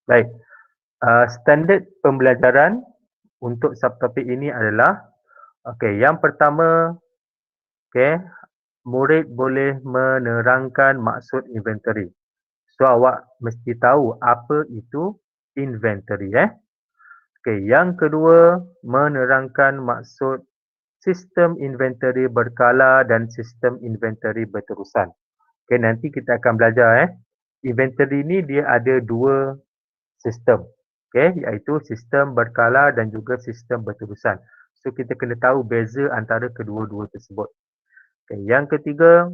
Baik. Standard pembelajaran untuk subtopik ini adalah, okey, yang pertama, okey, murid boleh menerangkan maksud inventory. So awak mesti tahu apa itu inventory. Okey, yang kedua, menerangkan maksud sistem inventory berkala dan sistem inventory berterusan. Okey, nanti kita akan belajar inventory ni dia ada dua sistem. Okey, iaitu sistem berkala dan juga sistem berterusan. So kita kena tahu beza antara kedua-dua tersebut. Okay. Yang ketiga,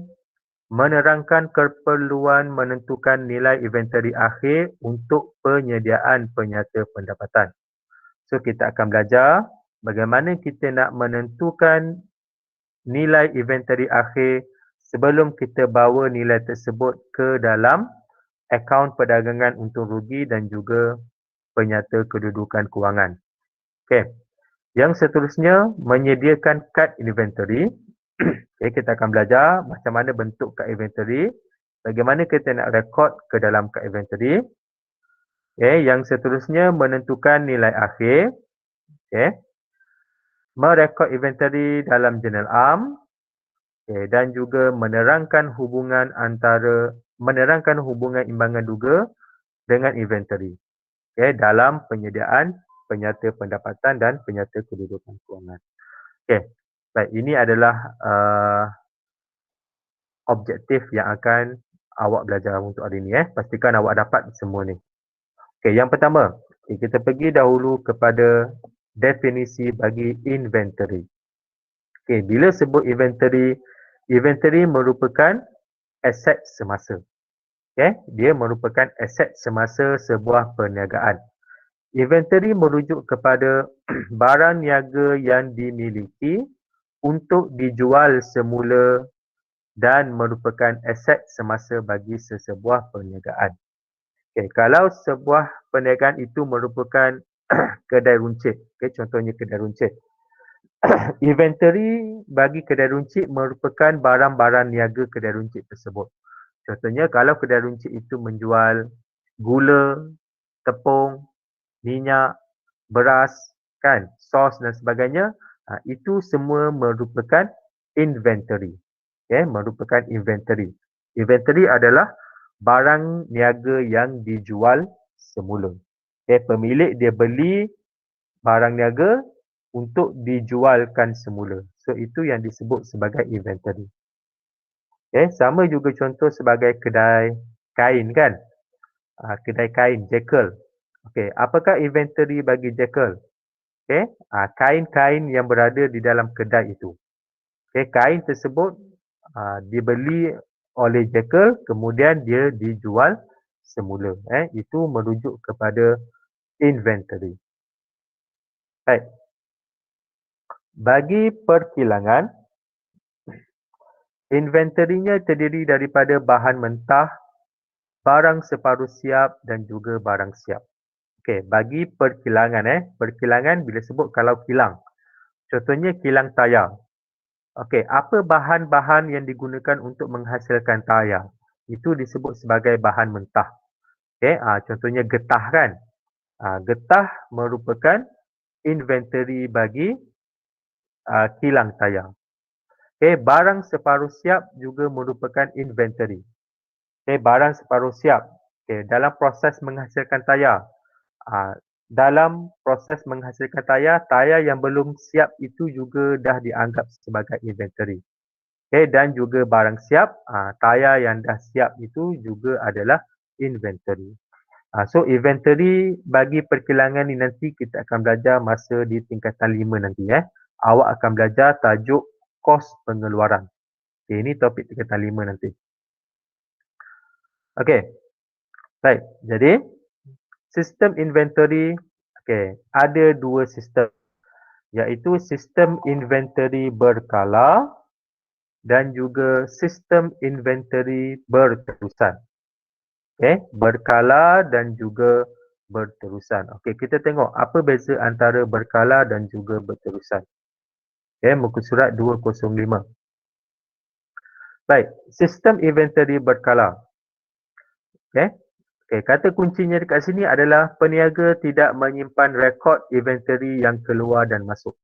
menerangkan keperluan menentukan nilai inventory akhir untuk penyediaan penyata pendapatan. So kita akan belajar bagaimana kita nak menentukan nilai inventory akhir sebelum kita bawa nilai tersebut ke dalam akaun perdagangan untung rugi dan juga penyata kedudukan kewangan. Okey. Yang seterusnya, menyediakan kad inventory. Okay, kita akan belajar macam mana bentuk kad inventory, bagaimana kita nak rekod ke dalam kad inventory. Okay, yang seterusnya, menentukan nilai akhir. Okay. Merekod inventory dalam jurnal am. Okay, dan juga menerangkan hubungan imbangan duga dengan inventory. Okay, dalam penyediaan penyata pendapatan dan penyata kedudukan kewangan. Okey. Baik, ini adalah objektif yang akan awak belajar untuk hari ini. Pastikan awak dapat semua ni. Okey, yang pertama, kita pergi dahulu kepada definisi bagi inventory. Okey, bila sebut inventory, inventory merupakan aset semasa. Okey, dia merupakan aset semasa sebuah perniagaan. Inventory merujuk kepada barang niaga yang dimiliki untuk dijual semula dan merupakan aset semasa bagi sesebuah perniagaan. Okay, kalau sebuah perniagaan itu merupakan kedai runcit, contohnya kedai runcit. Inventory bagi kedai runcit merupakan barang-barang niaga kedai runcit tersebut. Contohnya kalau kedai runcit itu menjual gula, tepung, minyak, beras, sos dan sebagainya, itu semua merupakan inventory. Merupakan inventory. Inventory adalah barang niaga yang dijual semula. Pemilik dia beli barang niaga untuk dijualkan semula. So itu yang disebut sebagai inventory. Sama juga contoh sebagai kedai kain kan. Kedai kain, jekyll. Okey, apakah inventory bagi jekyll? Okey, kain-kain yang berada di dalam kedai itu. Okey, kain tersebut dibeli oleh jekyll, kemudian dia dijual semula. Itu merujuk kepada inventory. Baik. Bagi perkilangan, inventory-nya terdiri daripada bahan mentah, barang separuh siap dan juga barang siap. Okey, bagi perkilangan perkilangan bila sebut kalau kilang. Contohnya kilang tayar. Okey, apa bahan-bahan yang digunakan untuk menghasilkan tayar? Itu disebut sebagai bahan mentah. Okey, contohnya getah kan. Getah merupakan inventory bagi kilang tayar. Okey, barang separuh siap juga merupakan inventory. Okey, barang separuh siap. Okey, dalam proses menghasilkan tayar. Dalam proses menghasilkan tayar yang belum siap itu juga dah dianggap sebagai inventory. Okay, dan juga barang siap, tayar yang dah siap itu juga adalah inventory. So inventory bagi perkilangan ni nanti kita akan belajar masa di tingkatan 5 nanti. Awak akan belajar tajuk kos pengeluaran. Okay, ini topik tingkatan 5 nanti. Okay, baik. Jadi sistem inventory, ada dua sistem, iaitu sistem inventory berkala dan juga sistem inventory berterusan. Berkala dan juga berterusan. Kita tengok apa beza antara berkala dan juga berterusan. Muka surat 205. Baik, sistem inventory berkala. Okey. Okey, kata kuncinya dekat sini adalah peniaga tidak menyimpan rekod inventory yang keluar dan masuk.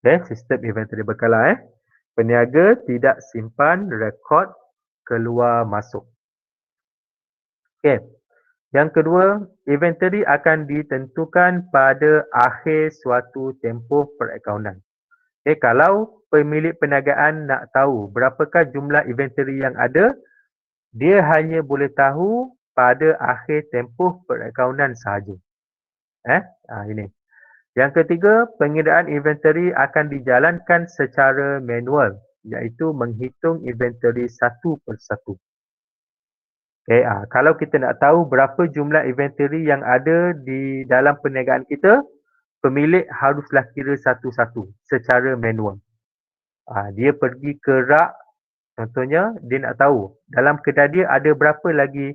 Okey, sistem inventory berkala Peniaga tidak simpan rekod keluar masuk. Okey. Yang kedua, inventory akan ditentukan pada akhir suatu tempoh perakaunan. Kalau pemilik perniagaan nak tahu berapakah jumlah inventory yang ada, dia hanya boleh tahu pada akhir tempoh perakaunan sahaja. Ini. Yang ketiga, pengiraan inventory akan dijalankan secara manual, iaitu menghitung inventory satu persatu. Kalau kita nak tahu berapa jumlah inventory yang ada di dalam perniagaan kita, pemilik haruslah kira satu-satu secara manual. Dia pergi ke rak, contohnya dia nak tahu dalam kedai dia ada berapa lagi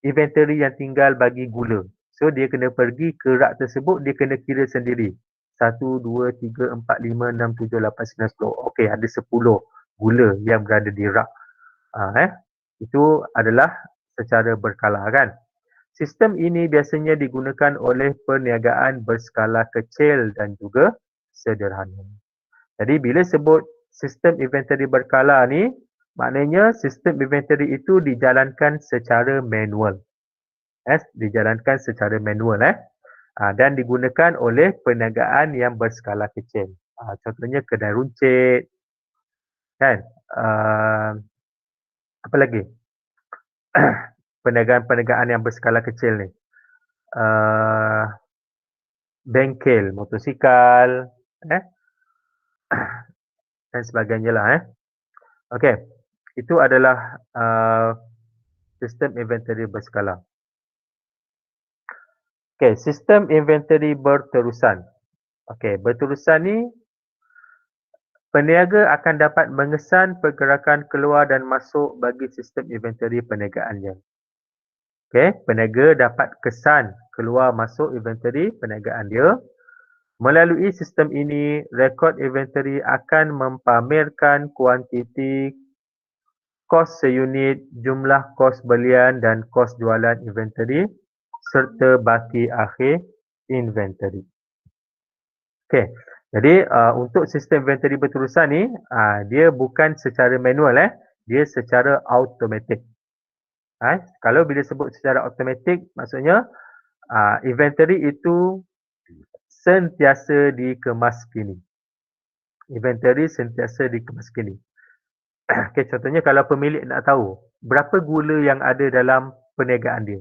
inventory yang tinggal bagi gula. So dia kena pergi ke rak tersebut, dia kena kira sendiri. 1, 2, 3, 4, 5, 6, 7, 8, 9, 10. Okey, ada 10 gula yang berada di rak. Itu adalah secara berkala kan. Sistem ini biasanya digunakan oleh perniagaan berskala kecil dan juga sederhana. Jadi bila sebut sistem inventory berkala ni, maknanya sistem inventory itu dijalankan secara manual. Dijalankan secara manual dan digunakan oleh perniagaan yang berskala kecil. Contohnya kedai runcit, kan? Apa lagi? Perniagaan-perniagaan yang berskala kecil ni. Bengkel motosikal, dan sebagainya lah. Okey, itu adalah sistem inventory berskala. Okey, sistem inventory berterusan. Okey, berterusan ni peniaga akan dapat mengesan pergerakan keluar dan masuk bagi sistem inventory perniagaannya. Okey, peniaga dapat kesan keluar masuk inventory perniagaan dia. Melalui sistem ini, rekod inventory akan mempamerkan kuantiti kos seunit, jumlah kos belian dan kos jualan inventory serta baki akhir inventory. Okey, jadi untuk sistem inventory berterusan ni, dia bukan secara manual dia secara automatik. Kalau bila sebut secara automatik, maksudnya inventory itu sentiasa dikemaskini. Inventory sentiasa dikemaskini. Okey, contohnya kalau pemilik nak tahu berapa gula yang ada dalam perniagaan dia.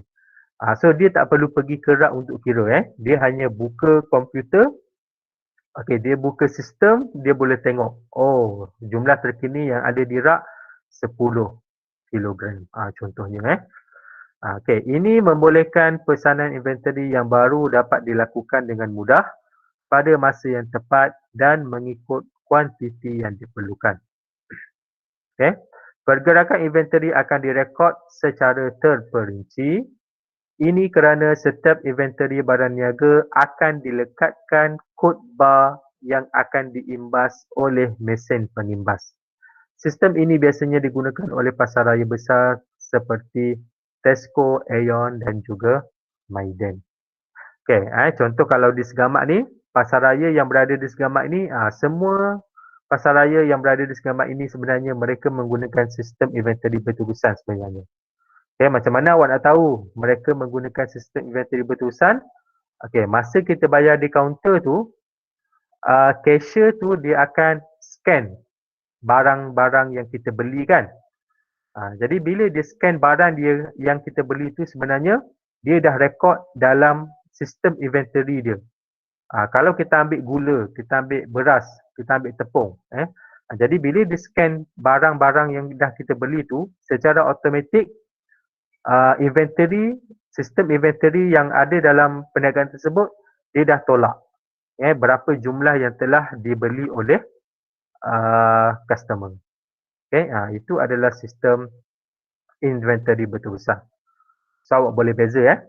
So dia tak perlu pergi ke rak untuk kira Dia hanya buka komputer. Okey, dia buka sistem, dia boleh tengok. Oh, jumlah terkini yang ada di rak 10 kilogram. Contohnya Okey, ini membolehkan pesanan inventory yang baru dapat dilakukan dengan mudah pada masa yang tepat dan mengikut kuantiti yang diperlukan. Okey. Pergerakan inventory akan direkod secara terperinci. Ini kerana setiap inventory barang niaga akan dilekatkan kod bar yang akan diimbas oleh mesin pengimbas. Sistem ini biasanya digunakan oleh pasaraya besar seperti Tesco, Aeon dan juga Maiden. Okey, contoh kalau di Segamat ni, pasaraya yang berada di Segamat ni, semua pasaraya yang berada di Segamat ini sebenarnya mereka menggunakan sistem inventory berterusan sebenarnya. Okey, macam mana awak nak tahu mereka menggunakan sistem inventory berterusan? Okey, masa kita bayar di kaunter tu, cashier tu dia akan scan barang-barang yang kita beli kan. Jadi bila dia scan barang dia yang kita beli tu sebenarnya dia dah rekod dalam sistem inventory dia. Kalau kita ambil gula, kita ambil beras, kita ambil tepung. Jadi bila dia scan barang-barang yang dah kita beli tu, secara automatik inventory, sistem inventory yang ada dalam perniagaan tersebut, dia dah tolak. Berapa jumlah yang telah dibeli oleh customer. Itu adalah sistem inventory berterusan. So awak boleh beza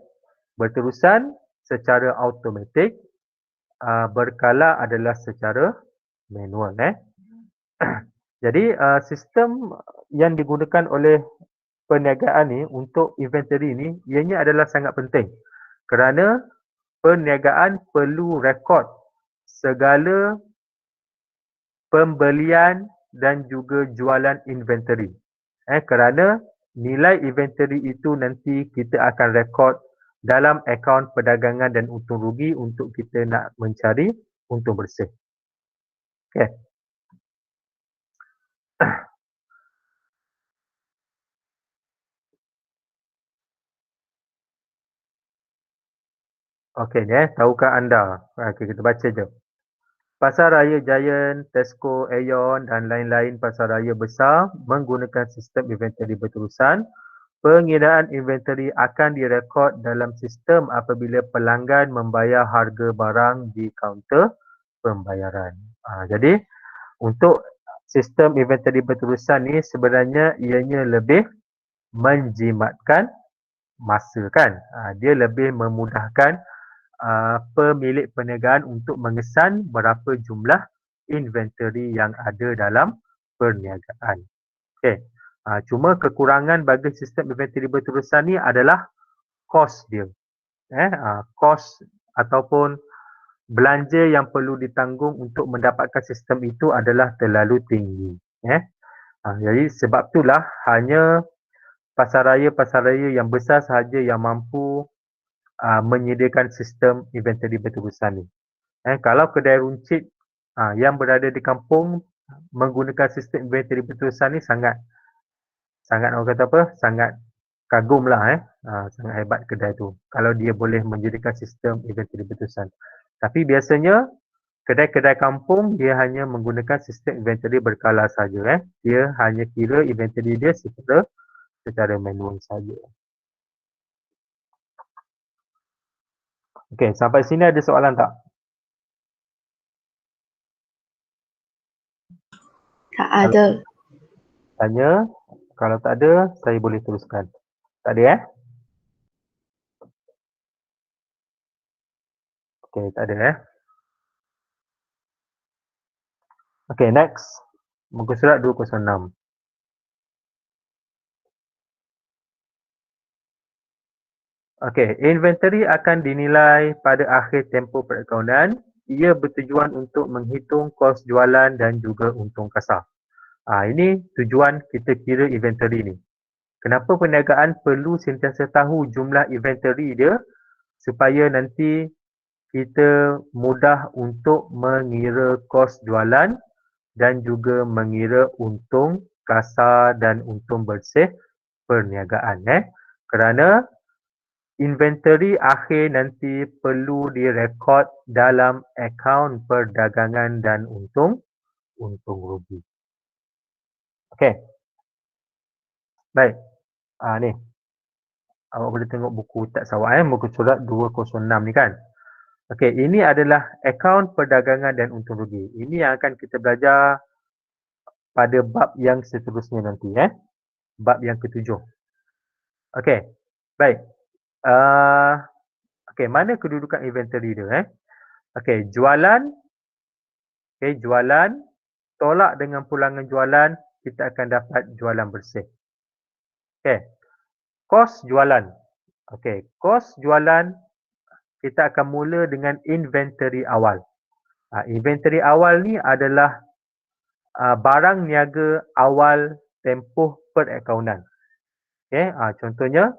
berterusan secara automatik, berkala adalah secara manual. Jadi sistem yang digunakan oleh perniagaan ni untuk inventory ni ianya adalah sangat penting kerana perniagaan perlu rekod segala pembelian dan juga jualan inventory. Kerana nilai inventory itu nanti kita akan rekod dalam akaun perdagangan dan untung rugi untuk kita nak mencari untung bersih. Okay. Okey ni tahukah anda? Okey, kita baca je. Pasar raya Giant, Tesco, Aeon dan lain-lain pasar raya besar menggunakan sistem inventory berterusan. Pengiraan inventory akan direkod dalam sistem apabila pelanggan membayar harga barang di kaunter pembayaran. Jadi untuk sistem inventory berterusan ni sebenarnya ianya lebih menjimatkan masa kan. Dia lebih memudahkan pemilik perniagaan untuk mengesan berapa jumlah inventory yang ada dalam perniagaan. Okey. Cuma kekurangan bagi sistem inventory berterusan ni adalah kos dia. Kos ataupun belanja yang perlu ditanggung untuk mendapatkan sistem itu adalah terlalu tinggi. Jadi sebab itulah hanya pasar raya yang besar sahaja yang mampu menyediakan sistem inventory berterusan ni. Kalau kedai runcit yang berada di kampung menggunakan sistem inventory berterusan ni sangat orang kata apa? Sangat kagum lah sangat hebat kedai tu kalau dia boleh menjadikan sistem inventory berterusan. Tapi biasanya kedai-kedai kampung dia hanya menggunakan sistem inventory berkala saja Dia hanya kira inventory dia secara manual saja. Okey, sampai sini ada soalan tak? Tak ada. Tanya, kalau tak ada saya boleh teruskan. Tak ada Okey, tak ada Okey, next. Muka surat 206. Okey, inventory akan dinilai pada akhir tempoh perakaunan. Ia bertujuan untuk menghitung kos jualan dan juga untung kasar. Ini tujuan kita kira inventory ni. Kenapa perniagaan perlu sentiasa tahu jumlah inventory dia supaya nanti kita mudah untuk mengira kos jualan dan juga mengira untung kasar dan untung bersih perniagaan. Kerana inventory akhir nanti perlu direkod dalam akaun perdagangan dan untung rugi. Okey. Baik. Ni. Awak boleh tengok buku tak sawak buku surat 206 ni kan. Okey, ini adalah akaun perdagangan dan untung rugi. Ini yang akan kita belajar pada bab yang seterusnya nanti Bab yang ketujuh. Okey. Baik. Okey, mana kedudukan inventory dia Okey, jualan. Okey, jualan. Tolak dengan pulangan jualan, kita akan dapat jualan bersih. Okey. Kos jualan. Okey, kos jualan kita akan mula dengan inventory awal. Inventory awal ni adalah barang niaga awal tempoh perakaunan. Okey, contohnya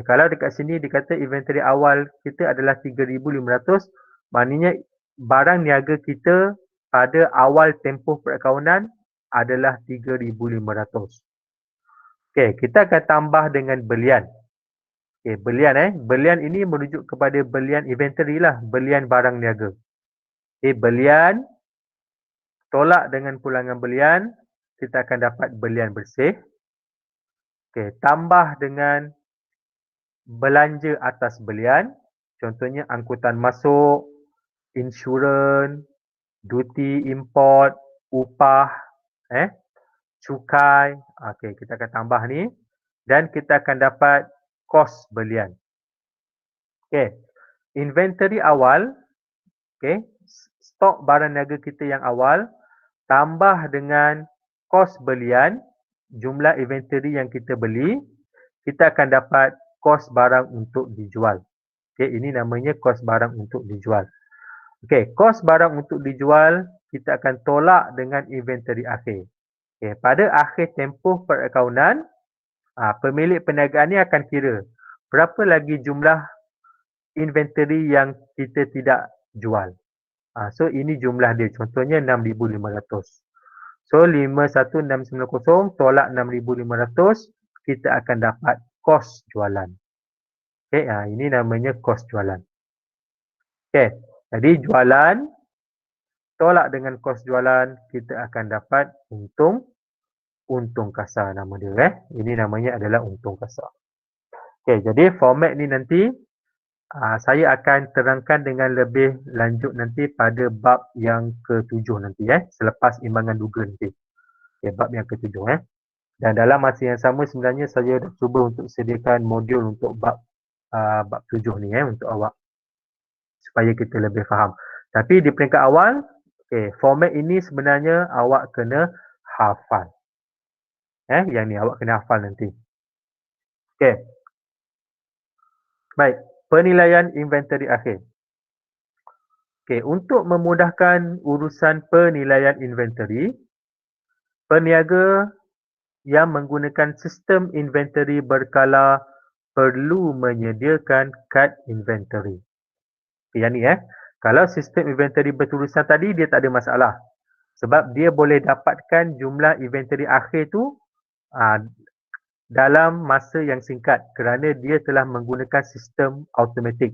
kalau dekat sini dikata inventory awal kita adalah 3,500, maknanya barang niaga kita pada awal tempoh perakaunan adalah 3,500. Okey, kita akan tambah dengan belian. Okey, belian Belian ini merujuk kepada belian inventory lah, belian barang niaga. Okey, belian tolak dengan pulangan belian, kita akan dapat belian bersih. Okey, tambah dengan belanja atas belian, contohnya angkutan masuk, insurans, duty import, upah, cukai. Okey, kita akan tambah ni dan kita akan dapat kos belian. Okey, inventory awal, okey, stok barang niaga kita yang awal tambah dengan kos belian, jumlah inventory yang kita beli, kita akan dapat kos barang untuk dijual. Okey, ini namanya kos barang untuk dijual. Okey, kos barang untuk dijual kita akan tolak dengan inventory akhir. Okey, pada akhir tempoh perakaunan, pemilik perniagaan ni akan kira berapa lagi jumlah inventory yang kita tidak jual. So ini jumlah dia, contohnya 6,500. So 51690 tolak 6,500, kita akan dapat kos jualan. Okey, ini namanya kos jualan. Okey, jadi jualan tolak dengan kos jualan, kita akan dapat untung kasar nama dia. Ini namanya adalah untung kasar. Okey, jadi format ni nanti saya akan terangkan dengan lebih lanjut nanti pada bab yang ke-7 nanti selepas imbangan duga nanti. Okey, bab yang ke-7 Dan dalam masa yang sama sebenarnya saya dah cuba untuk sediakan modul untuk bab 7 ni untuk awak supaya kita lebih faham. Tapi di peringkat awal, format ini sebenarnya awak kena hafal. Yang ni awak kena hafal nanti. Okey. Baik, penilaian inventory akhir. Okey, untuk memudahkan urusan penilaian inventory, peniaga yang menggunakan sistem inventory berkala perlu menyediakan kad inventory. Yang ni kalau sistem inventory bertulisan tadi dia tak ada masalah. Sebab dia boleh dapatkan jumlah inventory akhir tu dalam masa yang singkat kerana dia telah menggunakan sistem automatik.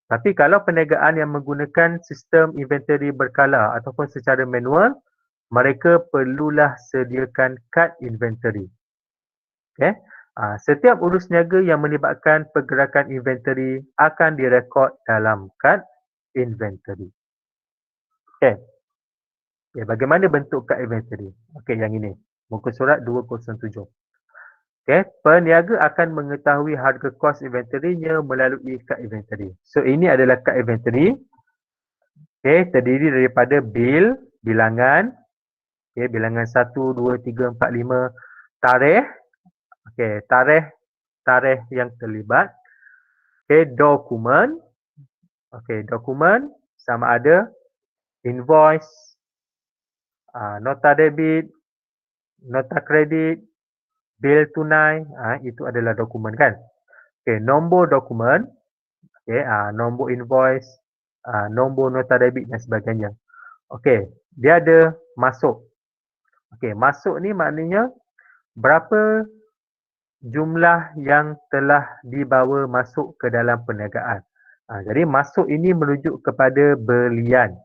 Tapi kalau perniagaan yang menggunakan sistem inventory berkala ataupun secara manual, mereka perlulah sediakan kad inventory. Okay. Setiap urus niaga yang melibatkan pergerakan inventory akan direkod dalam kad inventory. Okay. Bagaimana bentuk kad inventory? Okey, yang ini. Muka surat 207. Okay. Peniaga akan mengetahui harga kos inventory-nya melalui kad inventory. So, ini adalah kad inventory. Okay, terdiri daripada bil, bilangan. Okay, bilangan 1, 2, 3, 4, 5. Tarikh. Okay, tarikh yang terlibat. Okay, dokumen. Okay, dokumen sama ada invoice, nota debit, nota kredit, bil tunai, itu adalah dokumen kan. Okay, nombor dokumen, okay, nombor invoice, nombor nota debit dan sebagainya. Okay, dia ada masuk. Okay, masuk ni maknanya berapa jumlah yang telah dibawa masuk ke dalam perniagaan. Jadi masuk ini merujuk kepada belian.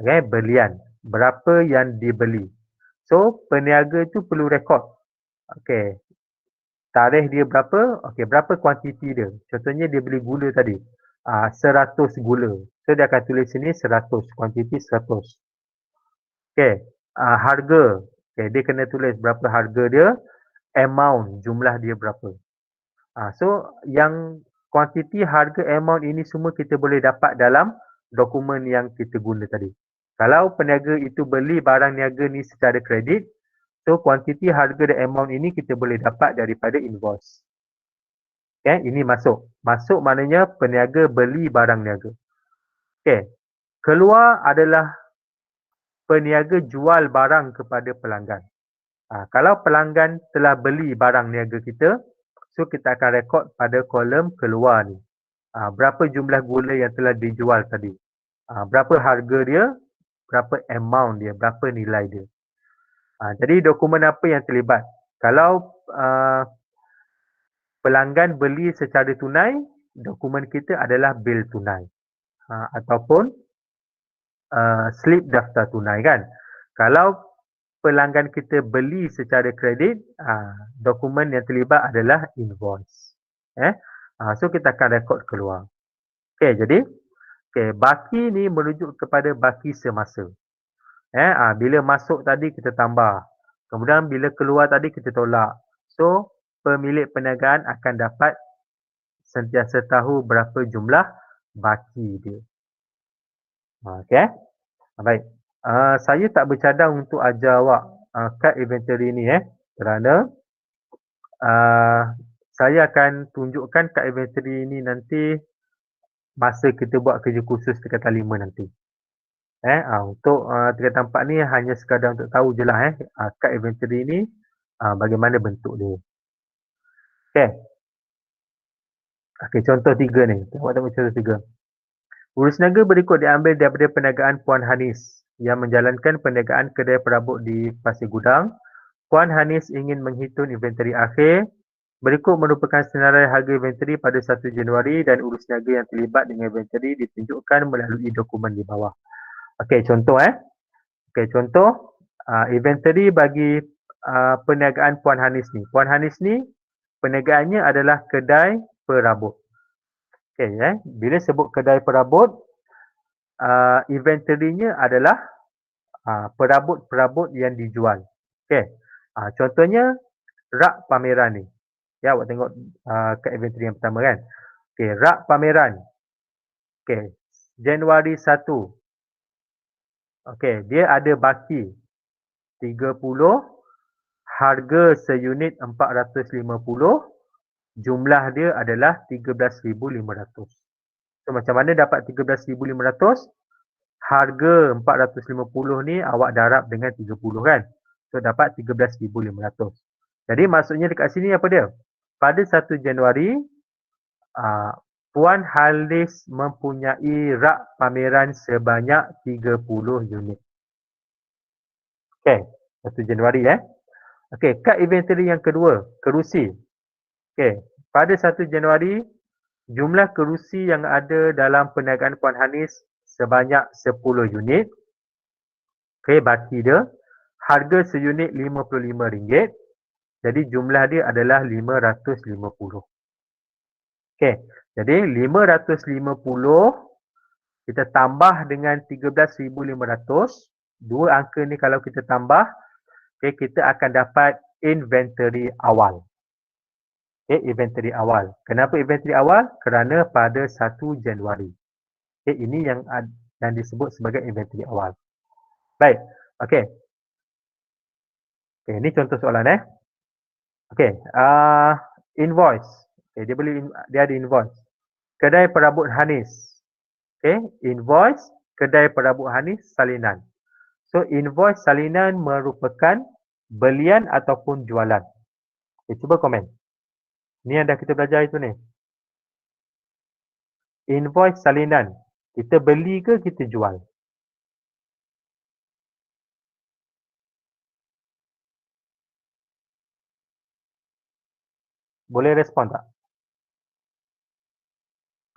Okay, belian. Berapa yang dibeli. So, peniaga tu perlu rekod. Okay, tarikh dia berapa, okay, berapa kuantiti dia. Contohnya dia beli gula tadi. 100 gula. So, dia akan tulis sini 100. Kuantiti 100. Okay, harga. Okay, dia kena tulis berapa harga dia. Amount, jumlah dia berapa. So, yang kuantiti, harga, amount ini semua kita boleh dapat dalam dokumen yang kita guna tadi. Kalau peniaga itu beli barang niaga ni secara kredit, so kuantiti, harga dan amount ini kita boleh dapat daripada invoice. Okay, ini masuk. Masuk maknanya peniaga beli barang niaga. Okay, keluar adalah peniaga jual barang kepada pelanggan. Kalau pelanggan telah beli barang niaga kita, so kita akan rekod pada kolom keluar ni. Berapa jumlah gula yang telah dijual tadi. Berapa harga dia, berapa amount dia, berapa nilai dia. Jadi dokumen apa yang terlibat? Kalau pelanggan beli secara tunai, dokumen kita adalah bil tunai. Ataupun slip daftar tunai kan. Kalau pelanggan kita beli secara kredit, dokumen yang terlibat adalah invoice. So kita akan rekod keluar. Okey, jadi baki ni merujuk kepada baki semasa. Bila masuk tadi kita tambah. Kemudian bila keluar tadi kita tolak. So pemilik perniagaan akan dapat sentiasa tahu berapa jumlah baki dia. Okey. Baik. Saya tak bercadang untuk ajar awak kad inventory ni kerana saya akan tunjukkan kad inventory ini nanti masa kita buat kerja khusus tingkatan 5 nanti. Untuk tingkatan 4 ni hanya sekadar untuk tahu je lah kad inventory ni bagaimana bentuk dia. Okey. Okey, contoh 3 ni. Tengok contoh 3. Urus niaga berikut diambil daripada perniagaan Puan Hanis yang menjalankan perniagaan kedai perabot di Pasir Gudang. Puan Hanis ingin menghitung inventory akhir. Berikut merupakan senarai harga inventory pada 1 Januari dan urus niaga yang terlibat dengan inventory ditunjukkan melalui dokumen di bawah. Okey, contoh Okey, contoh inventory bagi perniagaan Puan Hanis ni. Puan Hanis ni perniagaannya adalah kedai perabot. Okey, bila sebut kedai perabot, inventory-nya adalah perabot-perabot yang dijual. Okey. Contohnya rak pameran ni. Ya, awak tengok kat inventory yang pertama kan. Okey, rak pameran. Okey, Januari 1. Okey, dia ada baki 30, harga seunit 450, jumlah dia adalah 13,500. So macam mana dapat 13,500? Harga 450 ni awak darab dengan 30 kan. So dapat 13,500. Jadi maksudnya dekat sini apa dia? Pada 1 Januari Puan Hanis mempunyai rak pameran sebanyak 30 unit. Okey, 1 Januari Okey, kad inventory yang kedua, kerusi. Okey, pada 1 Januari jumlah kerusi yang ada dalam perniagaan Puan Hanis sebanyak 10 unit. Okey, baki dia harga seunit RM55. Jadi jumlah dia adalah 550. Okey, jadi 550 kita tambah dengan 13,500. Dua angka ni kalau kita tambah, kita akan dapat inventory awal. Inventory awal. Kenapa inventory awal? Kerana pada 1 Januari. Ini yang disebut sebagai inventory awal. Baik. Okey. Ini contoh soalan Okey. Invoice. Dia ada invoice. Kedai perabot Hanis. Invoice kedai perabot Hanis salinan. So invoice salinan merupakan belian ataupun jualan. Cuba komen. Ni yang dah kita belajar itu ni. Invoice salinan. Kita beli ke kita jual? Boleh respon tak?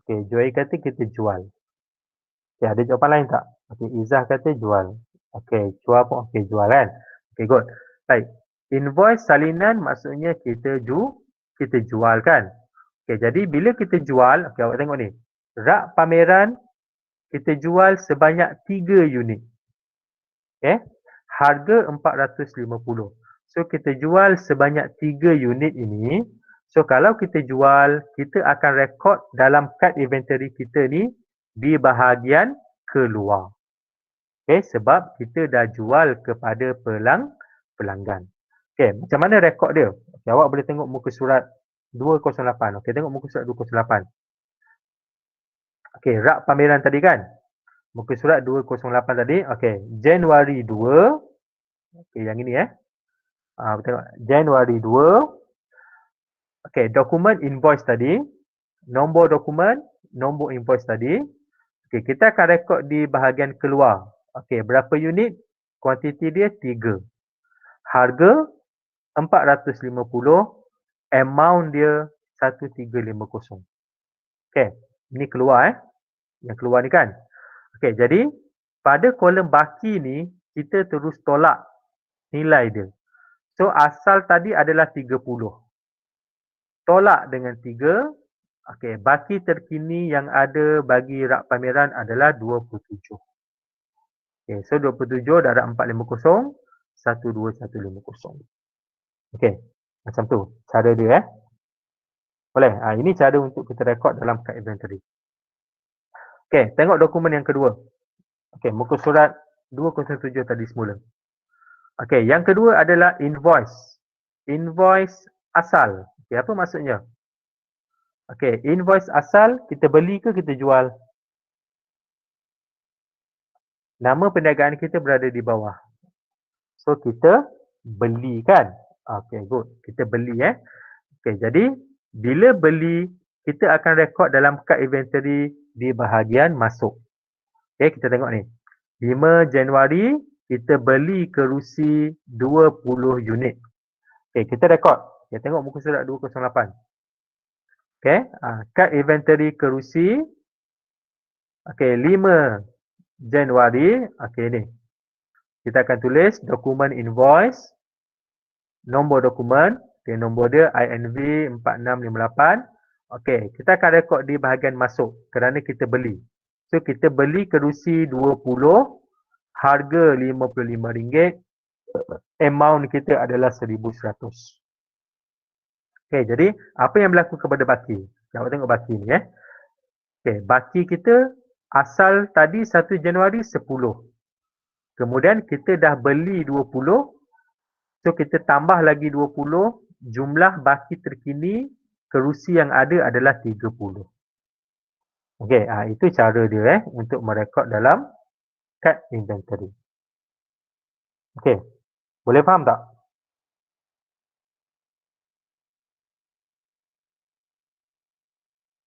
Okey, Joy kata kita jual. Okey, ada jawapan lain tak? Okey, Izzah kata jual. Okey, jual pun okey, jual kan? Okey, good. Baik. Invoice salinan maksudnya kita jual kan? Okey, jadi bila kita jual, okey awak tengok ni. Rak pameran kita jual sebanyak 3 unit. Harga 450. So kita jual sebanyak 3 unit ini. So kalau kita jual, kita akan rekod dalam kad inventory kita ni di bahagian keluar. Sebab kita dah jual kepada pelanggan. Macam mana rekod dia? Awak boleh tengok muka surat 208. Tengok muka surat 208. Rak pameran tadi kan? Muka surat 208 tadi. Januari 2. Yang ini tengok Januari 2. Dokumen invoice tadi. Nombor dokumen, nombor invoice tadi. Kita akan rekod di bahagian keluar. Berapa unit? Kuantiti dia 3. Harga 450. Amount dia 1350. Ini keluar Yang keluar ni kan. Jadi pada kolom baki ni kita terus tolak nilai dia. So asal tadi adalah 30. Tolak dengan 3. Baki terkini yang ada bagi rak pameran adalah 27. So 27 darab 450, 12150. Macam tu cara dia Boleh? Ini cara untuk kita rekod dalam kad inventory. Tengok dokumen yang kedua. Muka surat 207 tadi semula. Yang kedua adalah invoice. Invoice asal. Okay, apa maksudnya? Okay, invoice asal kita beli ke kita jual? Nama perniagaan kita berada di bawah. So, kita beli kan? Okay, good. Kita beli Okay, jadi bila beli, kita akan rekod dalam kad inventory di bahagian masuk. Okay, kita tengok ni. 5 Januari, kita beli kerusi 20 unit. Okay, kita rekod. Okay, tengok muka surat 208. Okay, kad inventory kerusi. Okay, 5 Januari. Okay, ni. Kita akan tulis dokumen invoice, nombor dokumen, okay, nombor dia INV 4658. Okay, kita akan rekod di bahagian masuk kerana kita beli. So, kita beli kerusi 20, harga RM55, amount kita adalah 1,100. Okay, jadi apa yang berlaku kepada baki? Awak tengok baki ni Okay, baki kita asal tadi 1 Januari 10. Kemudian kita dah beli 20, so kita tambah lagi 20, jumlah baki terkini kerusi yang ada adalah 30. Okey, itu cara dia untuk merekod dalam kad inventory. Okey, boleh faham tak?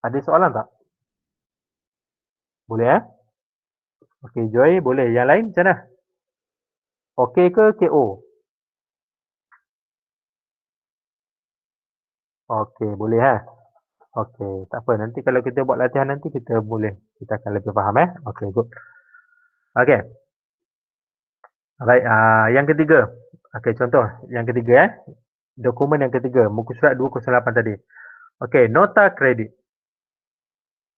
Ada soalan tak? Boleh Okey, Joy boleh. Yang lain macam mana? Okey ke KO? Okey, boleh Okey, tak apa. Nanti kalau kita buat latihan nanti kita boleh. Kita akan lebih faham Okey, good. Okey. Baik, yang ketiga. Okey, contoh yang ketiga Dokumen yang ketiga, muka surat 208 tadi. Okey, nota kredit.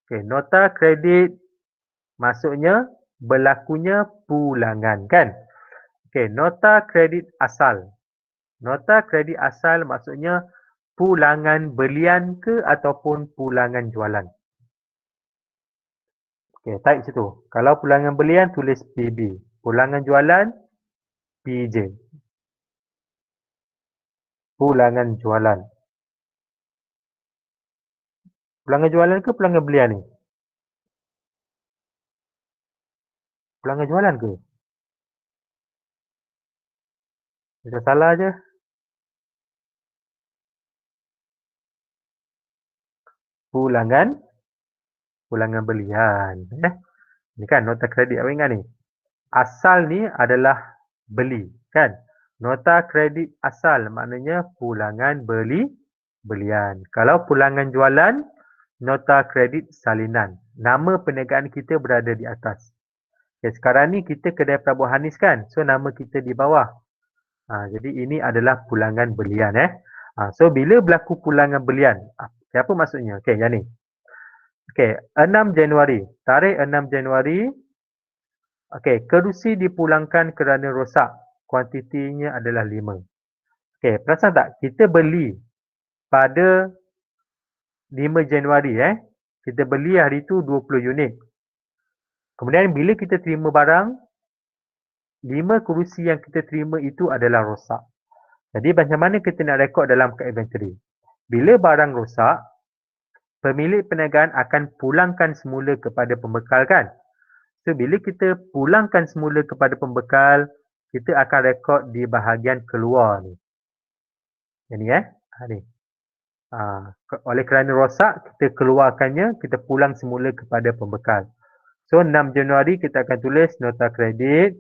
Okey, nota kredit maksudnya berlakunya pulangan kan? Okey, nota kredit asal. Nota kredit asal maksudnya pulangan belian ke ataupun pulangan jualan. Okey, type situ. Kalau pulangan belian tulis PB. Pulangan jualan PJ. Pulangan jualan. Pulangan jualan ke pulangan belian ni? Pulangan jualan ke? Macam salah je. Pulangan belian. Ni kan nota kredit awak ingat ni. Asal ni adalah beli kan. Nota kredit asal maknanya pulangan belian. Kalau pulangan jualan, nota kredit salinan. Nama perniagaan kita berada di atas. Okay, sekarang ni kita kedai Prabu Hanis kan. So nama kita di bawah. Jadi ini adalah pulangan belian So bila berlaku pulangan belian, apa maksudnya? Okey, yang ni. Okey, 6 Januari. Tarikh 6 Januari. Okey, kerusi dipulangkan kerana rosak. Kuantitinya adalah 5. Okey, perasan tak? Kita beli pada 5 Januari Kita beli hari tu 20 unit. Kemudian bila kita terima barang, 5 kerusi yang kita terima itu adalah rosak. Jadi macam mana kita nak rekod dalam kad inventory? Bila barang rosak, pemilik perniagaan akan pulangkan semula kepada pembekal kan? So, bila kita pulangkan semula kepada pembekal, kita akan rekod di bahagian keluar ni. Yang ni ni. Oleh kerana rosak, kita keluarkannya, kita pulang semula kepada pembekal. So, 6 Januari kita akan tulis nota kredit,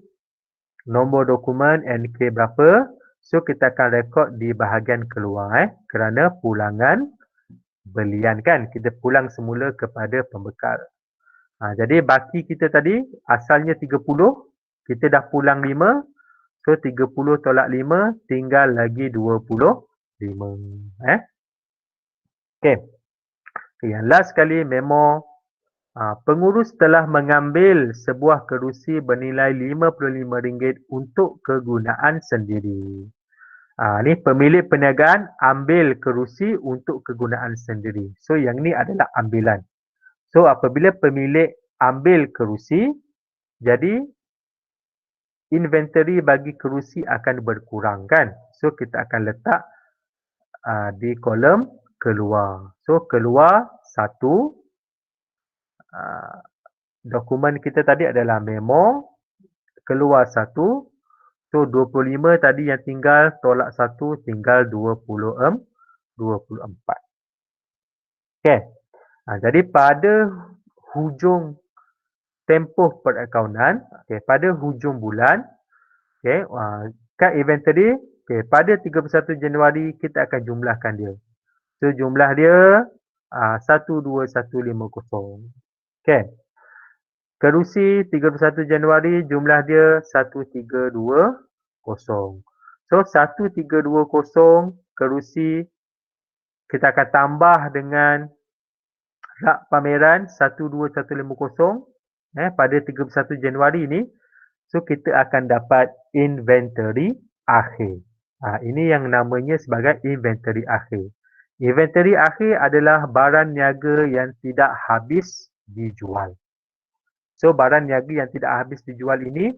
nombor dokumen NK berapa. So, kita akan rekod di bahagian keluar kerana pulangan belian kan. Kita pulang semula kepada pembekal. Jadi baki kita tadi asalnya 30, kita dah pulang 5. So 30 tolak 5 tinggal lagi 25. Okey. Yang last sekali memo. Pengurus telah mengambil sebuah kerusi bernilai RM55 untuk kegunaan sendiri. Ni pemilik perniagaan ambil kerusi untuk kegunaan sendiri. So yang ni adalah ambilan. So apabila pemilik ambil kerusi, jadi inventory bagi kerusi akan berkurang kan. So kita akan letak di kolom keluar. So keluar 1, dokumen kita tadi adalah memo, keluar 1. So 25 tadi yang tinggal, tolak 1 tinggal 24. Okey. Jadi pada hujung tempoh perakaunan, pada hujung bulan, kad inventory, pada 31 Januari kita akan jumlahkan dia. So jumlah dia 12150. Okey. Kerusi 31 Januari jumlah dia 1320. So 1320 kerusi kita akan tambah dengan rak pameran 12150 pada 31 Januari ni. So kita akan dapat inventory akhir. Ini yang namanya sebagai inventory akhir. Inventory akhir adalah barang niaga yang tidak habis dijual. So barang niaga yang tidak habis dijual ini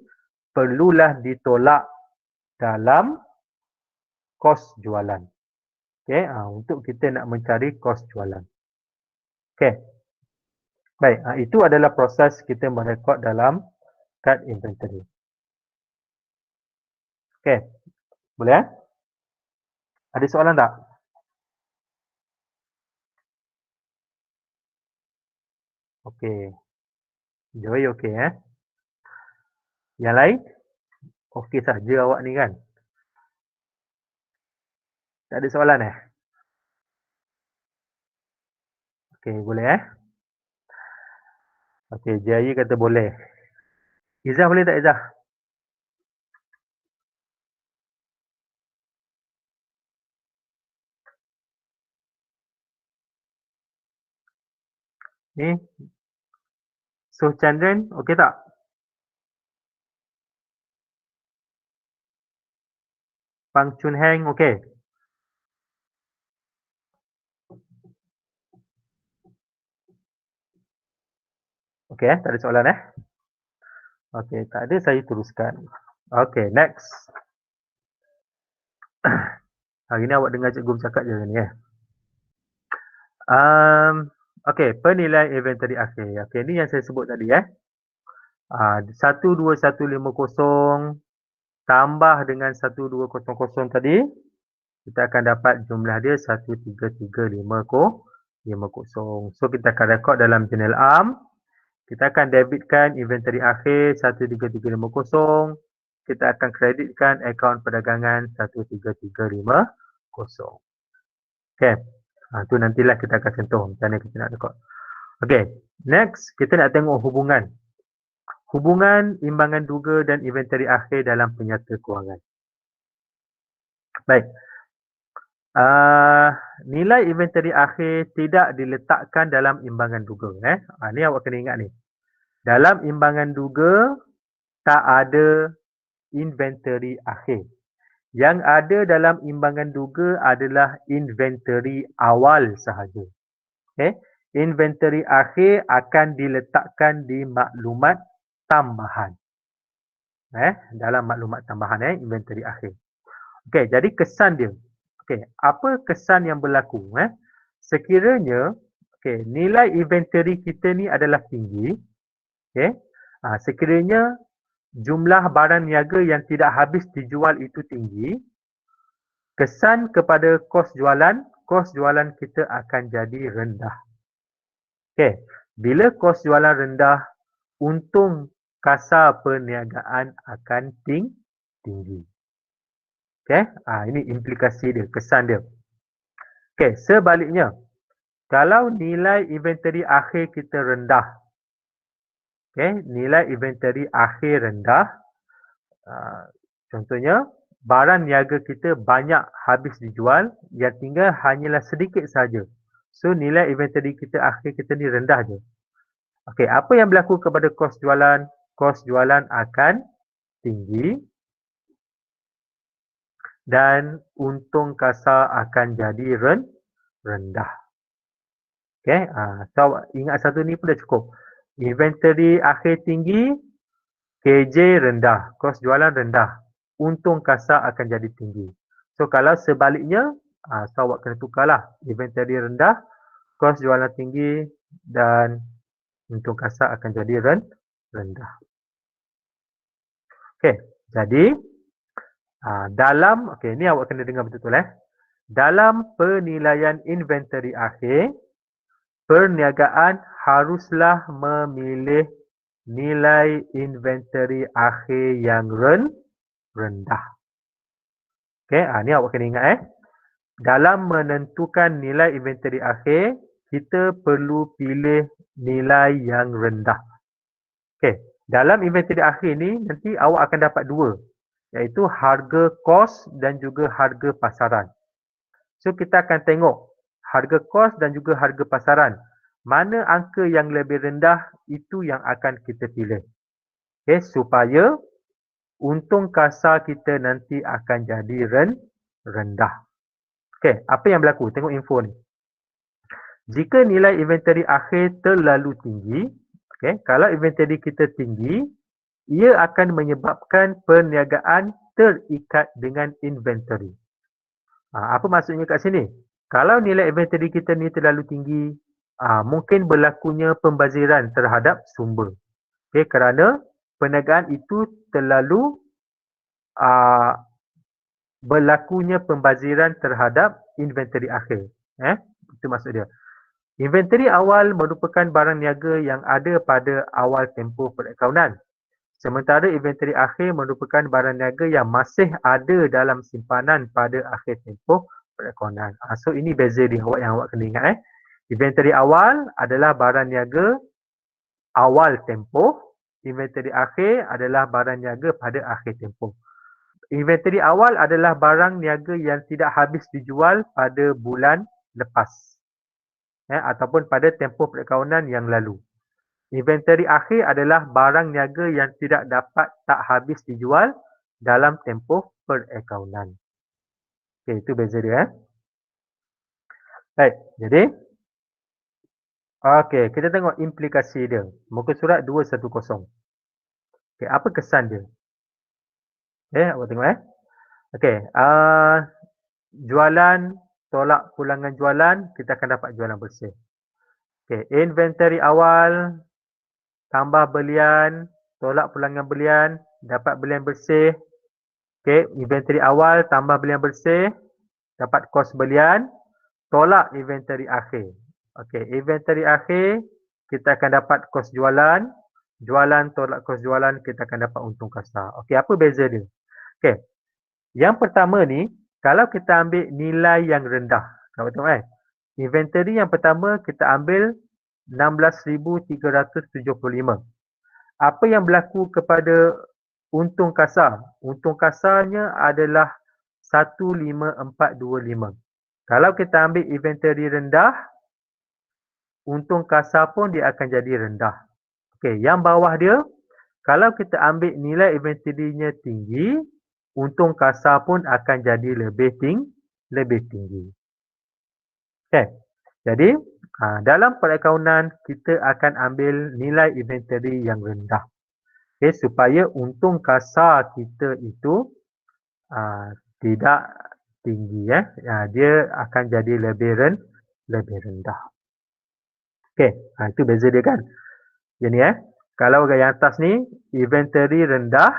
perlulah ditolak dalam kos jualan. Okey, untuk kita nak mencari kos jualan. Okey. Baik, itu adalah proses kita merekod dalam kad inventory. Okey. Boleh? Ada soalan tak? Okey. Joy okey Yang lain? Okey saja awak ni kan? Tak ada soalan Okey, boleh Okey, Jaya kata boleh. Izzah boleh tak Izzah? Ni. So Chandran, okey tak? Pang Chun Heng, okey? Okey tak ada soalan Okey, tak ada saya teruskan. Okey, next. Hari ni awak dengar cikgu bercakap je ni Okey, penilaian inventory akhir. Okey, ni yang saya sebut tadi 12150 tambah dengan 1200 tadi, kita akan dapat jumlah dia 13350. So kita akan rekod dalam journal am. Kita akan debitkan inventory akhir 13350. Kita akan kreditkan akaun perdagangan 13350. Okey. Tu nantilah kita akan sentuh macam mana kita nak rekod. Okey, next kita nak tengok hubungan. Hubungan imbangan duga dan inventory akhir dalam penyata kewangan. Baik. Nilai inventory akhir tidak diletakkan dalam imbangan duga Ni awak kena ingat ni. Dalam imbangan duga tak ada inventory akhir. Yang ada dalam imbangan duga adalah inventory awal sahaja. Inventory akhir akan diletakkan di maklumat tambahan. Dalam maklumat tambahan inventory akhir. Okey, jadi kesan dia. Okey, apa kesan yang berlaku sekiranya nilai inventory kita ni adalah tinggi. Sekiranya jumlah barang niaga yang tidak habis dijual itu tinggi, kesan kepada kos jualan kita akan jadi rendah. Bila kos jualan rendah, untung kasar perniagaan akan tinggi. Ini implikasi dia, kesan dia. Sebaliknya, kalau nilai inventory akhir kita rendah, nilai inventory akhir rendah, contohnya barang niaga kita banyak habis dijual, yang tinggal hanyalah sedikit saja. So nilai inventory kita akhir kita ni rendah je. Apa yang berlaku kepada kos jualan? Kos jualan akan tinggi dan untung kasar akan jadi rendah. So ingat satu ni pun dah cukup. Inventory akhir tinggi, KJ rendah, kos jualan rendah, untung kasar akan jadi tinggi. So kalau sebaliknya, So awak kena tukarlah. Inventory rendah, kos jualan tinggi dan untung kasar akan jadi rendah. Okey, jadi ni awak kena dengar betul-betul Dalam penilaian inventory akhir, perniagaan haruslah memilih nilai inventory akhir yang rendah. Okey, ni awak kena ingat Dalam menentukan nilai inventory akhir, kita perlu pilih nilai yang rendah. Okey, dalam inventory akhir ni nanti awak akan dapat dua, iaitu harga kos dan juga harga pasaran. So kita akan tengok harga kos dan juga harga pasaran. Mana angka yang lebih rendah, itu yang akan kita pilih. Okey, supaya untung kasar kita nanti akan jadi rendah. Okey, apa yang berlaku? Tengok info ni. Jika nilai inventory akhir terlalu tinggi, kalau inventory kita tinggi, ia akan menyebabkan perniagaan terikat dengan inventory. Apa maksudnya kat sini? Kalau nilai inventory kita ni terlalu tinggi, mungkin berlakunya pembaziran terhadap sumber. Kerana perniagaan itu terlalu berlakunya pembaziran terhadap inventory akhir. Itu maksud dia. Inventory awal merupakan barang niaga yang ada pada awal tempoh perakaunan. Sementara inventory akhir merupakan barang niaga yang masih ada dalam simpanan pada akhir tempoh perakaunan. So ini beza dia yang awak kena ingat. Inventory awal adalah barang niaga awal tempoh. Inventory akhir adalah barang niaga pada akhir tempoh. Inventory awal adalah barang niaga yang tidak habis dijual pada bulan lepas. Ataupun pada tempoh perakaunan yang lalu. Inventory akhir adalah barang niaga yang tidak dapat tak habis dijual dalam tempoh perakaunan. Okey, itu beza dia. Baik, jadi kita tengok implikasi dia. Muka surat 210. Okey, apa kesan dia? Awak tengok Okey, jualan, tolak pulangan jualan, kita akan dapat jualan bersih. Okey, inventory awal, tambah belian, tolak pulangan belian, dapat belian bersih. Okey, inventory awal tambah belian bersih, dapat kos belian, tolak inventory akhir. Okey, inventory akhir, kita akan dapat kos jualan, jualan tolak kos jualan, kita akan dapat untung kasar. Okey, apa beza dia? Okey, yang pertama ni, kalau kita ambil nilai yang rendah, awak tengok inventory yang pertama kita ambil 16,375. Apa yang berlaku kepada untung kasar? Untung kasarnya adalah 15425. Kalau kita ambil inventory rendah, untung kasar pun dia akan jadi rendah. Okey, yang bawah dia, kalau kita ambil nilai inventory-nya tinggi, untung kasar pun akan jadi lebih tinggi. Okey. Jadi, dalam perakaunan kita akan ambil nilai inventory yang rendah. Okey, supaya untung kasar kita itu tidak tinggi dia akan jadi lebih rendah. Okey, itu beza dia kan. Jadi kalau yang atas ni inventory rendah,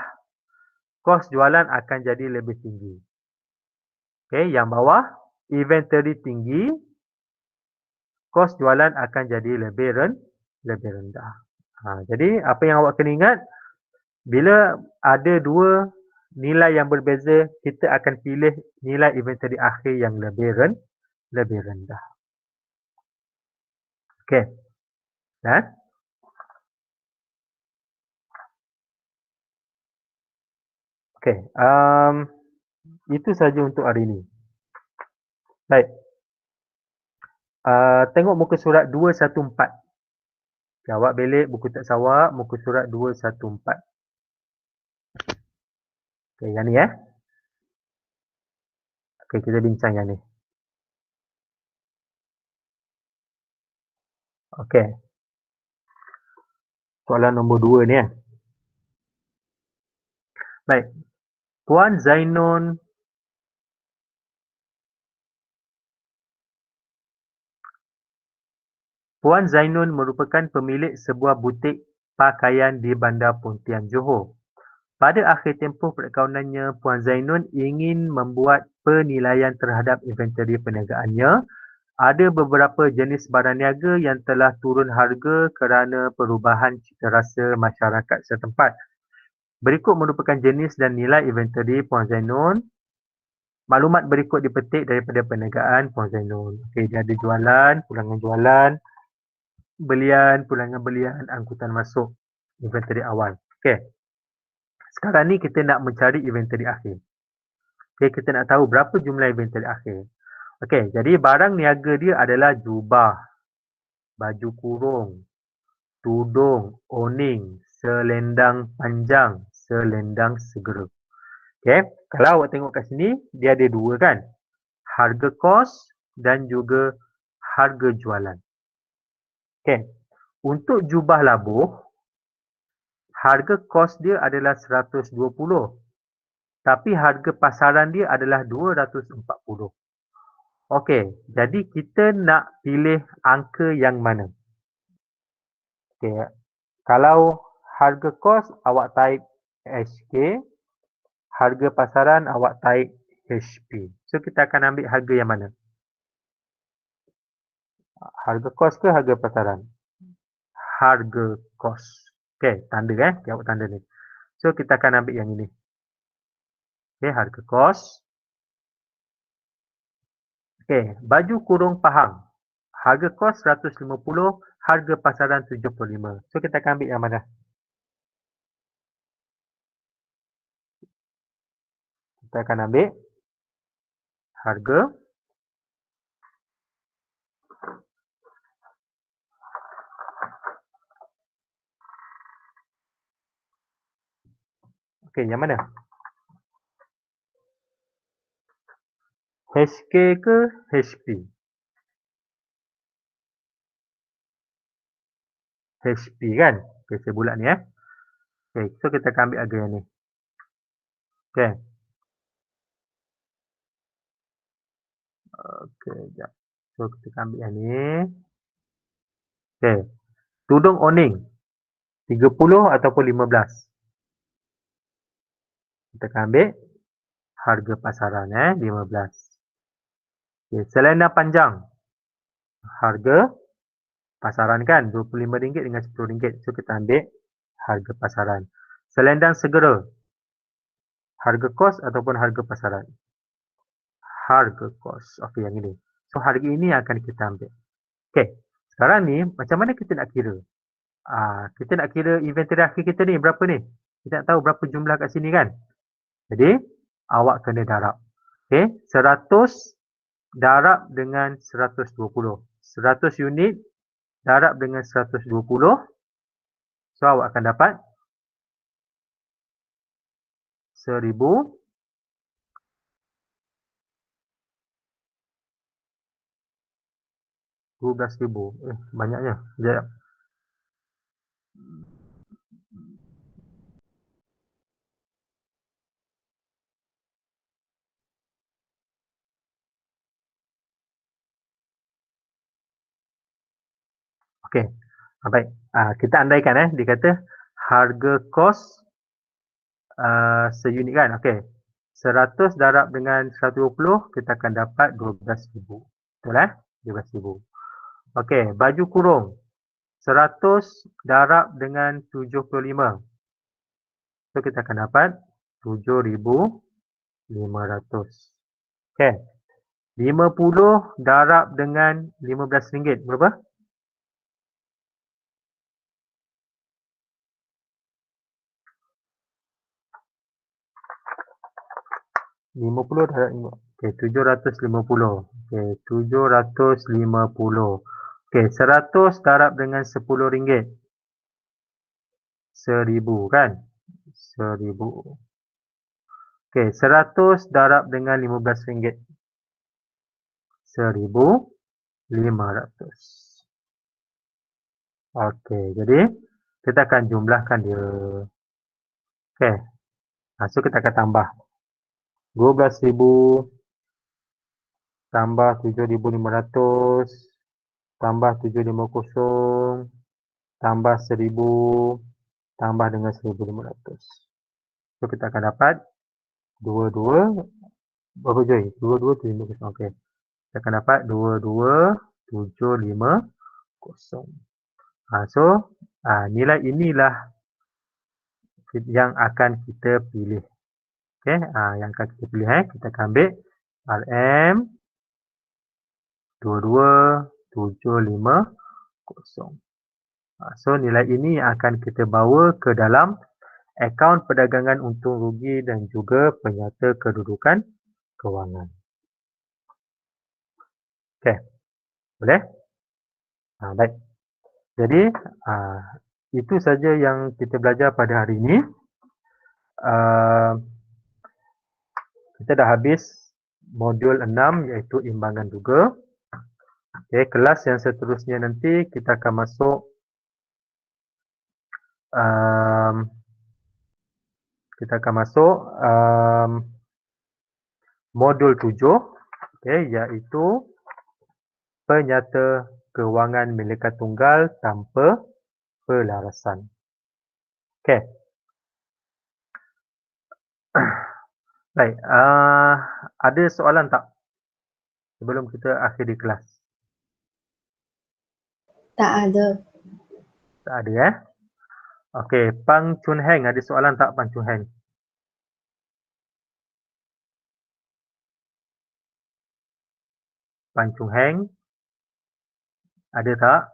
kos jualan akan jadi lebih tinggi. Okey, yang bawah inventory tinggi, kos jualan akan jadi lebih rendah. Jadi apa yang awak kena ingat, bila ada dua nilai yang berbeza, kita akan pilih nilai inventory akhir yang lebih rendah. Okey. Okey. Itu saja untuk hari ini. Baik. Tengok muka surat 214. Awak belik buku tak sawak, muka surat 214. Okey, yang ni Okey, kita bincang yang ni. Okey. Soalan nombor 2 ni Baik. Puan Zainun Puan Zainun merupakan pemilik sebuah butik pakaian di Bandar Pontian, Johor. Pada akhir tempoh perkaunannya, Puan Zainun ingin membuat penilaian terhadap inventory perniagaannya. Ada beberapa jenis barang niaga yang telah turun harga kerana perubahan citarasa masyarakat setempat. Berikut merupakan jenis dan nilai inventory Puan Zainun. Maklumat berikut dipetik daripada perniagaan Puan Zainun. Okey, dia ada jualan, pulangan jualan, belian, pulangan belian, angkutan masuk, inventory awal. Okey. Sekarang ni kita nak mencari inventory akhir. Okey, kita nak tahu berapa jumlah inventory akhir. Okey, jadi barang niaga dia adalah jubah, baju kurung, tudung, oning, selendang panjang, selendang segera. Okey, kalau awak tengok kat sini, dia ada dua kan? Harga kos dan juga harga jualan. Okey, untuk jubah labuh, harga kos dia adalah 120. Tapi harga pasaran dia adalah 240. Okey, jadi kita nak pilih angka yang mana? Okey, kalau harga kos awak type HK, harga pasaran awak type HP. So kita akan ambil harga yang mana? Harga kos ke harga pasaran? Harga kos. Okey, tanda okay, awak tanda ni. So kita akan ambil yang ini. Okey, harga kos. Okey, baju kurung pahang. Harga kos 150, harga pasaran 75. So kita akan ambil yang mana? Kita akan ambil harga okey, yang mana? HK ke HP? HP kan? Okey, saya bulat ni Okey, so kita akan ambil harga yang ni. Okey. Okey, jap. So kita akan ambil yang ni. Okey. Tudung oning 30 ataupun 15. Kita akan ambil harga pasaran 15. Okey, selendang panjang. Harga pasaran kan RM25 dengan RM10. So kita ambil harga pasaran. Selendang segera. Harga kos ataupun harga pasaran? Harga kos. Okey, yang ini. So harga ini akan kita ambil. Okey. Sekarang ni macam mana kita nak kira? Kita nak kira inventory akhir kita ni berapa ni? Kita nak tahu berapa jumlah kat sini kan? Jadi awak kena darab. Okey, 100 darab dengan 120. 100 unit darab dengan 120. So awak akan dapat 1000 12,000. Banyaknya. Sekejap. Okey. Baik. Kita andaikan dia kata harga kos seunit kan. Okey. 100 darab dengan 120 kita akan dapat 12,000. Betul 12,000. Okey, baju kurung 100 darab dengan 75. So kita akan dapat 7,500. Okey. 50 darab dengan RM15 berapa? 50 darab 5. Okey, 750. Okey, 750. Okey, 100 darab dengan RM10. 1,000 kan? 1,000. Okey, 100 darab dengan RM15. 1,500. Okey, jadi kita akan jumlahkan dia. Okey. So kita akan tambah 12,000 tambah 7,500 tambah 750 tambah 1000 tambah dengan 1500. So kita akan dapat 22 berapa Joy? 22750. Okey. Kita akan dapat 22750. So nilai inilah yang akan kita pilih. Okey, yang akan kita pilih kita akan ambil RM 22750. So nilai ini akan kita bawa ke dalam akaun perdagangan untung rugi dan juga penyata kedudukan kewangan. Okey. Boleh? Baik. Jadi itu saja yang kita belajar pada hari ini. Kita dah habis modul 6 iaitu imbangan juga. Okey, kelas yang seterusnya nanti kita akan masuk modul 7, iaitu penyata kewangan milikan tunggal tanpa pelarasan. Okey. Baik, ada soalan tak sebelum kita akhiri kelas? Tak ada. Tak ada Okey, Pang Chun Heng, ada soalan tak Pang Chun Heng? Pang Chun Heng, ada tak?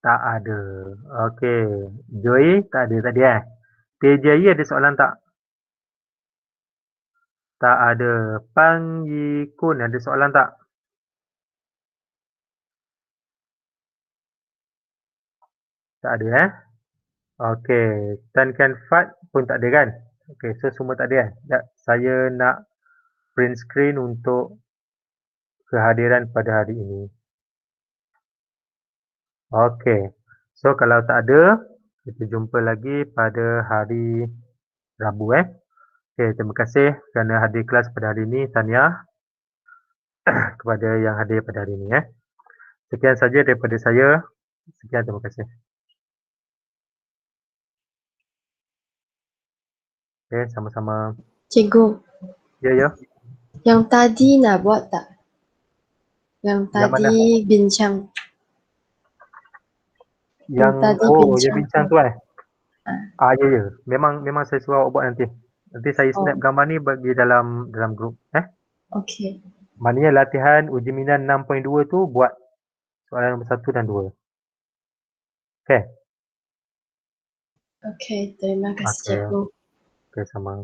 Tak ada. Okey, Joy tak ada tadi TJI ada soalan tak? Tak ada. Pang Yi Kun ada soalan tak? Tak ada Okey, Tan Kan Fat pun tak ada kan? Okey, so semua tak ada Sekejap, saya nak print screen untuk kehadiran pada hari ini. Okey, so kalau tak ada, kita jumpa lagi pada hari Rabu Okey, terima kasih kerana hadir kelas pada hari ini, Tania, kepada yang hadir pada hari ini Sekian saja daripada saya. Sekian, terima kasih. Okey, sama-sama. Cikgu, Ya. yang tadi nak buat tak? Yang Yang mana? tadi bincang. Yang tadi yang bincang tu ya. Memang saya suruh awak buat nanti. Nanti saya snap gambar ni bagi dalam grup Okey. Maknanya latihan uji minat 6.2 tu buat soalan nombor 1 dan 2. Okey. Okey, terima kasih Okey. cikgu. Okey, sama.